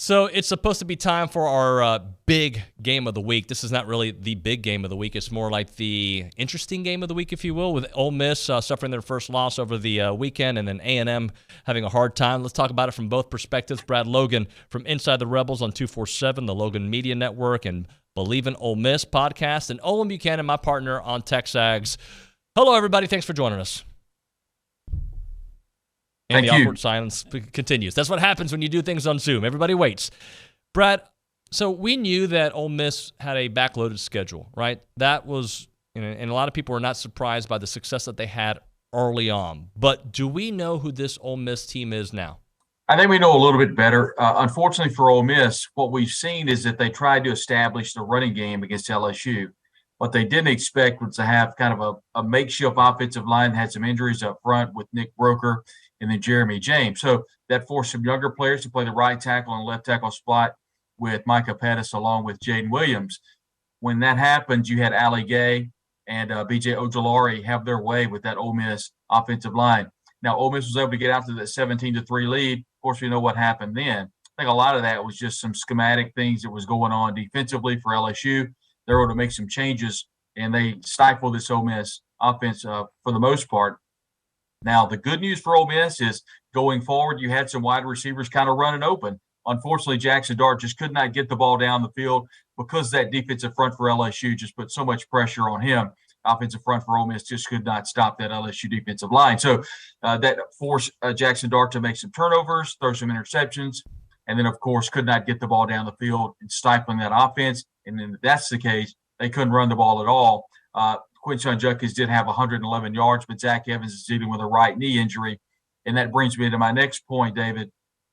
So it's supposed to be time for our big game of the week. This is not really the big game of the week. It's more like the interesting game of the week, if you will, with Ole Miss suffering their first loss over the weekend and then A&M having a hard time. Let's talk about it from both perspectives. Brad Logan from Inside the Rebels on 247, the Logan Media Network, and Believe in Ole Miss podcast, and Olin Buchanan, my partner on TexAgs. Hello, everybody. Thanks for joining us. And Thank the you. awkward silence continues. That's what happens when you do things on Zoom. Everybody waits. Brad, so we knew that Ole Miss had a backloaded schedule, right? That was, and a lot of people were not surprised by the success that they had early on. But do we know who this Ole Miss team is now? I think we know a little bit better. Unfortunately for Ole Miss, what we've seen is that they tried to establish the running game against LSU. What they didn't expect was to have kind of a makeshift offensive line that had some injuries up front with Nick Broker and then Jeremy James. So that forced some younger players to play the right tackle and left tackle spot with Micah Pettis along with Jaden Williams. When that happened, you had Ali Gay and B.J. Ojolari have their way with that Ole Miss offensive line. Now, Ole Miss was able to get out to that 17-3 lead. Of course, we know what happened then. I think a lot of that was just some schematic things that was going on defensively for LSU. They were able to make some changes, and they stifled this Ole Miss offense for the most part. Now, the good news for Ole Miss is going forward, you had some wide receivers kind of running open. Unfortunately, Jackson Dart just could not get the ball down the field because that defensive front for LSU just put so much pressure on him. Offensive front for Ole Miss just could not stop that LSU defensive line. So that forced Jackson Dart to make some turnovers, throw some interceptions, and then, of course, could not get the ball down the field and stifling that offense. And then if that's the case, they couldn't run the ball at all. Quinshon Judkins did have 111 yards, but Zach Evans is dealing with a right knee injury. And that brings me to my next point, David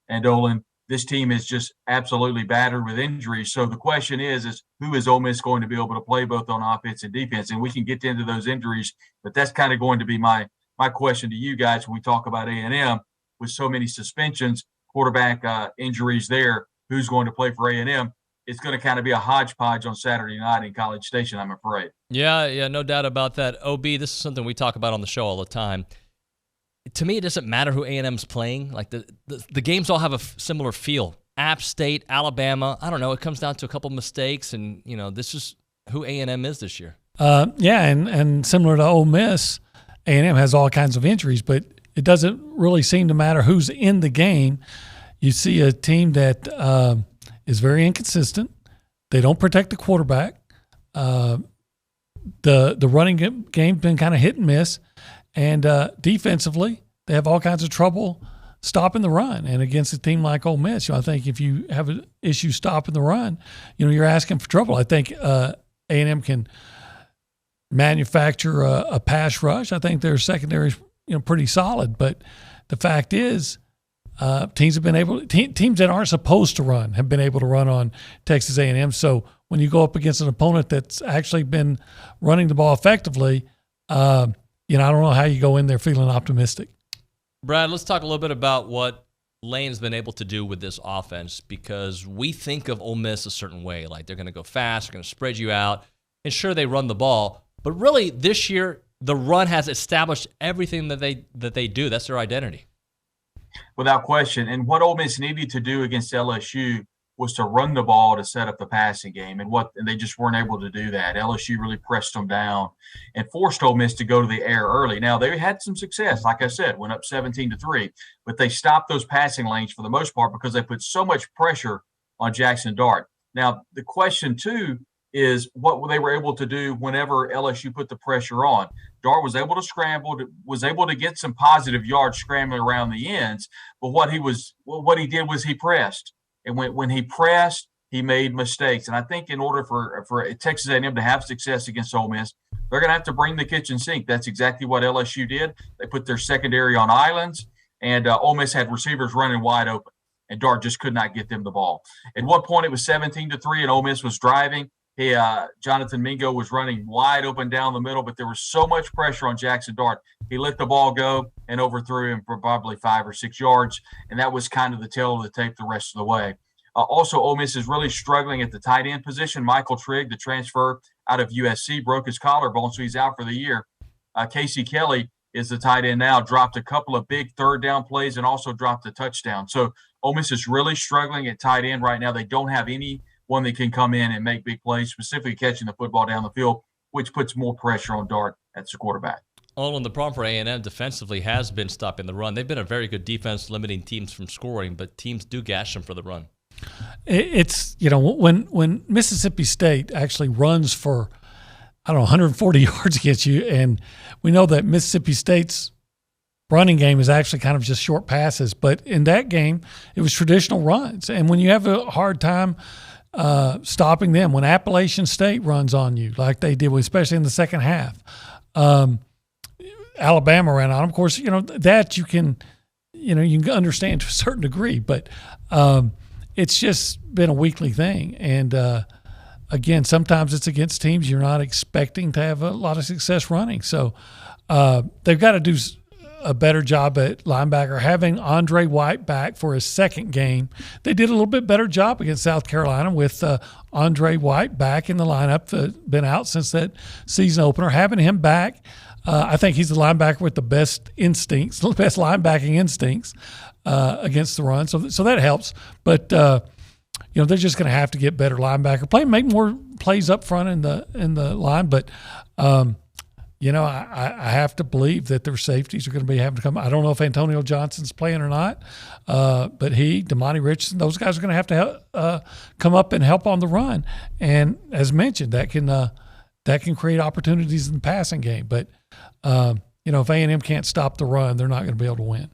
and Olin. This team is just absolutely battered with injuries. So the question is who is Ole Miss going to be able to play both on offense and defense? And we can get into those injuries, but that's kind of going to be my question to you guys when we talk about A&M with so many suspensions, quarterback injuries there. Who's going to play for A&M? It's going to kind of be a hodgepodge on Saturday night in College Station, I'm afraid. Yeah, no doubt about that. OB, this is something we talk about on the show all the time. To me, it doesn't matter who A&M's playing. Like the games all have a similar feel. App State, Alabama, I don't know. It comes down to a couple mistakes, and this is who A&M is this year. And similar to Ole Miss, A&M has all kinds of injuries, but it doesn't really seem to matter who's in the game. You see a team that is very inconsistent. They don't protect the quarterback. The running game's been kind of hit and miss. And defensively, they have all kinds of trouble stopping the run. And against a team like Ole Miss, I think if you have an issue stopping the run, you're asking for trouble. I think A&M can manufacture a pass rush. I think their secondary is pretty solid. But the fact is, teams that aren't supposed to run have been able to run on Texas A&M. So when you go up against an opponent that's actually been running the ball effectively, I don't know how you go in there feeling optimistic. Brad, let's talk a little bit about what Lane's been able to do with this offense, because we think of Ole Miss a certain way, like they're going to go fast, they're going to spread you out, and sure, they run the ball, but really this year the run has established everything that they do. That's their identity. Without question. And what Ole Miss needed to do against LSU was to run the ball to set up the passing game, and they just weren't able to do that. LSU really pressed them down and forced Ole Miss to go to the air early. Now, they had some success, like I said, went up 17-3, but they stopped those passing lanes for the most part because they put so much pressure on Jackson Dart. Now, the question, too, is what they were able to do whenever LSU put the pressure on. Dart was able to scramble, was able to get some positive yards scrambling around the ends, but what he did was he pressed. And when he pressed, he made mistakes. And I think in order for Texas A&M to have success against Ole Miss, they're going to have to bring the kitchen sink. That's exactly what LSU did. They put their secondary on islands, and Ole Miss had receivers running wide open, and Dart just could not get them the ball. At one point, it was 17-3, and Ole Miss was driving. Jonathan Mingo was running wide open down the middle, but there was so much pressure on Jackson Dart. He let the ball go and overthrew him for probably 5 or 6 yards, and that was kind of the tail of the tape the rest of the way. Also, Ole Miss is really struggling at the tight end position. Michael Trigg, the transfer out of USC, broke his collarbone, so he's out for the year. Casey Kelly is the tight end now, dropped a couple of big third down plays and also dropped a touchdown. So Ole Miss is really struggling at tight end right now. They don't have anyone that can come in and make big plays, specifically catching the football down the field, which puts more pressure on Dart as the quarterback. Olin, the problem for A&M defensively has been stopping the run. They've been a very good defense, limiting teams from scoring, but teams do gash them for the run. It's, when Mississippi State actually runs for, 140 yards against you, and we know that Mississippi State's running game is actually kind of just short passes. But in that game, it was traditional runs. And when you have a hard time stopping them, when Appalachian State runs on you like they did, especially in the second half, Alabama ran on them. Of course, that you can understand to a certain degree. But it's just been a weekly thing. And, again, sometimes it's against teams you're not expecting to have a lot of success running. So they've got to do a better job at linebacker. Having Andre White back for his second game, they did a little bit better job against South Carolina with Andre White back in the lineup. Been out since that season opener. Having him back, I think he's the linebacker with the best instincts, the best linebacking instincts against the run. So that helps. But they're just going to have to get better linebacker, make more plays up front in the line. But I have to believe that their safeties are going to be having to come. I don't know if Antonio Johnson's playing or not, but Damani Richardson, those guys are going to have to come up and help on the run. And as mentioned, that can create opportunities in the passing game. But if A&M can't stop the run, they're not going to be able to win.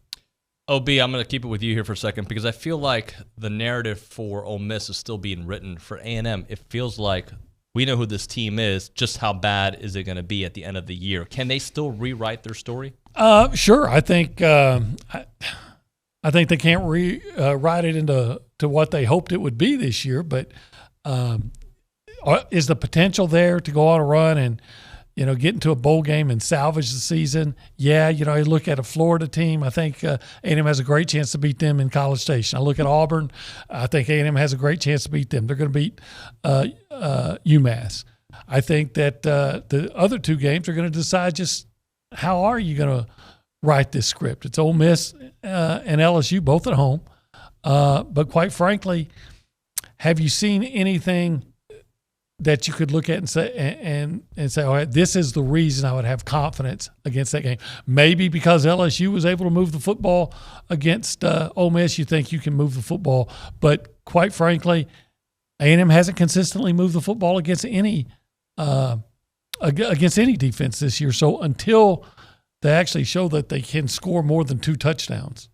OB, I'm going to keep it with you here for a second because I feel like the narrative for Ole Miss is still being written. For A&M, it feels like we know who this team is. Just how bad is it going to be at the end of the year? Can they still rewrite their story? Sure. I think they can't rewrite it into what they hoped it would be this year. But is the potential there to go on a run and get into a bowl game and salvage the season? Yeah, you look at a Florida team. I think A&M has a great chance to beat them in College Station. I look at Auburn. I think A&M has a great chance to beat them. They're going to beat UMass. I think that the other two games are going to decide just how are you going to write this script. It's Ole Miss and LSU, both at home. But quite frankly, have you seen anything that you could look at and say, all right, this is the reason I would have confidence against that game? Maybe because LSU was able to move the football against Ole Miss, you think you can move the football. But quite frankly, A&M hasn't consistently moved the football against any defense this year. So until they actually show that they can score more than 2 touchdowns,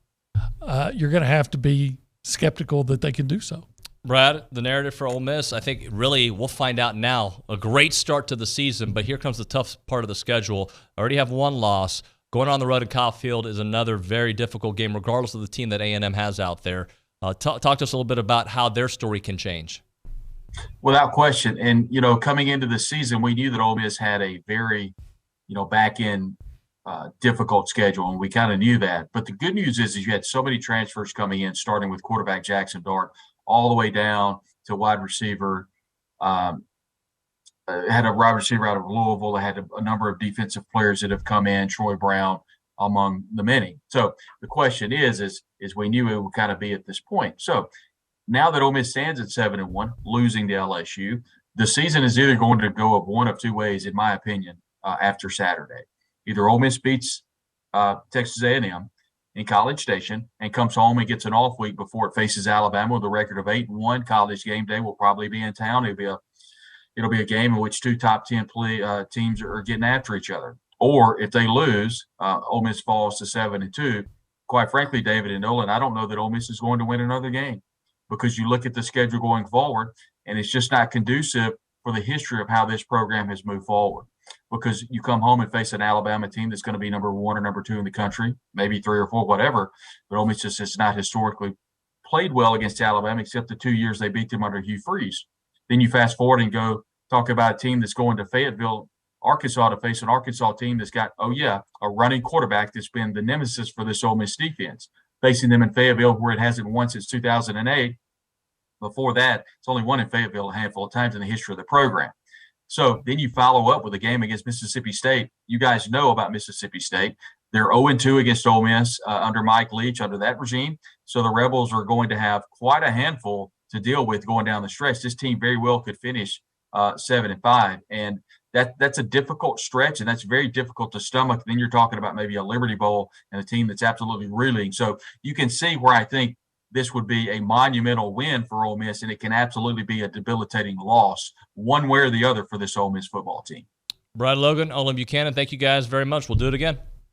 you're going to have to be skeptical that they can do so. Brad, the narrative for Ole Miss, I think really we'll find out now. A great start to the season, but here comes the tough part of the schedule. Already have 1 loss. Going on the road in Kyle Field is another very difficult game, regardless of the team that A&M has out there. Talk to us a little bit about how their story can change. Without question. And, coming into the season, we knew that Ole Miss had a very, back-end difficult schedule, and we kind of knew that. But the good news is you had so many transfers coming in, starting with quarterback Jackson Dart, all the way down to wide receiver. Had a wide receiver out of Louisville. They had a number of defensive players that have come in, Troy Brown among the many. So the question is we knew it would kind of be at this point. So now that Ole Miss stands at 7-1, losing to LSU, the season is either going to go of one of 2 ways, in my opinion, after Saturday. Either Ole Miss beats Texas A&M in College Station and comes home and gets an off week before it faces Alabama with a record of 8-1. College game day will probably be in town. It'll be a game in which 2 top 10 teams are getting after each other. Or if they lose, Ole Miss falls to 7-2. Quite frankly, David and Nolan, I don't know that Ole Miss is going to win another game because you look at the schedule going forward, and it's just not conducive for the history of how this program has moved forward. Because you come home and face an Alabama team that's going to be number 1 or number 2 in the country, maybe 3 or 4, whatever. But Ole Miss just has not historically played well against Alabama, except the 2 years they beat them under Hugh Freeze. Then you fast forward and go talk about a team that's going to Fayetteville, Arkansas, to face an Arkansas team that's got, a running quarterback that's been the nemesis for this Ole Miss defense. Facing them in Fayetteville, where it hasn't won since 2008. Before that, it's only won in Fayetteville a handful of times in the history of the program. So then you follow up with a game against Mississippi State. You guys know about Mississippi State. They're 0-2 against Ole Miss under Mike Leach, under that regime. So the Rebels are going to have quite a handful to deal with going down the stretch. This team very well could finish 7-5, and that's a difficult stretch, and that's very difficult to stomach. Then you're talking about maybe a Liberty Bowl and a team that's absolutely reeling. So you can see where I think this would be a monumental win for Ole Miss, and it can absolutely be a debilitating loss one way or the other for this Ole Miss football team. Brad Logan, Olin Buchanan, thank you guys very much. We'll do it again.